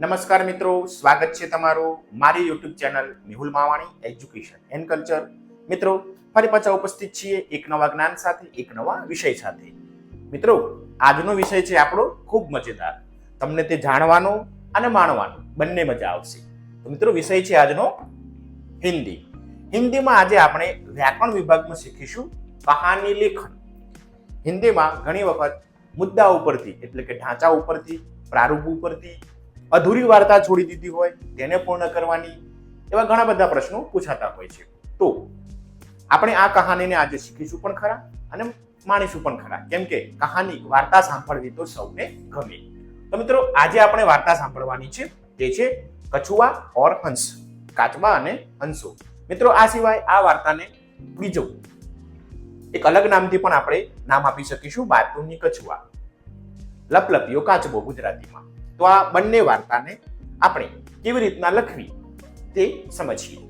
નમસ્કાર મિત્રો, સ્વાગત છે તમારું મારી YouTube channel Mehul Mavani education and culture. મિત્રો, ફરી પાછા ઉપસ્થિત છીએ એક નવા જ્ઞાન સાથે, એક નવા વિષય સાથે. મિત્રો, આજનો વિષય છે આપણો ખૂબ મજેદાર. તમને તે જાણવાનો અને માણવાનો બંને મજા આવશે. તો મિત્રો, વિષય છે આજનો હિન્દી. હિન્દીમાં આજે આપણે વ્યાકરણ વિભાગમાં શીખીશું કહાની લેખન. હિન્દીમાં ઘણી વખત મુદ્દા ઉપરથી એટલે કે ઢાંચા ઉપરથી, પ્રારૂપ ઉપરથી અધૂરી વાર્તા છોડી દીધી હોય તેને પૂર્ણ કરવાની, એવા ઘણા બધા પ્રશ્નો પૂછાતા હોય છે. તો આપણે આ કહાનીને આજે શીખીશું પણ ખરા અને માણીશું પણ ખરા, કેમ કે કહાની વાર્તા સાંભળવી તો સૌને ગમે. તો મિત્રો, આજે આપણે વાર્તા સાંભળવાની છે તે છે કછુઆ ઓર હંસ, કાચબા અને હંસો. મિત્રો, આ સિવાય આ વાર્તાને બીજો એક અલગ નામથી પણ આપણે નામ આપી શકીશું, બાતુની કછુઆ, લપલપિયો કાચબો ગુજરાતીમાં. તો આ બંને વાર્તાને આપણે કેવી રીતના લખવી તે સમજીએ.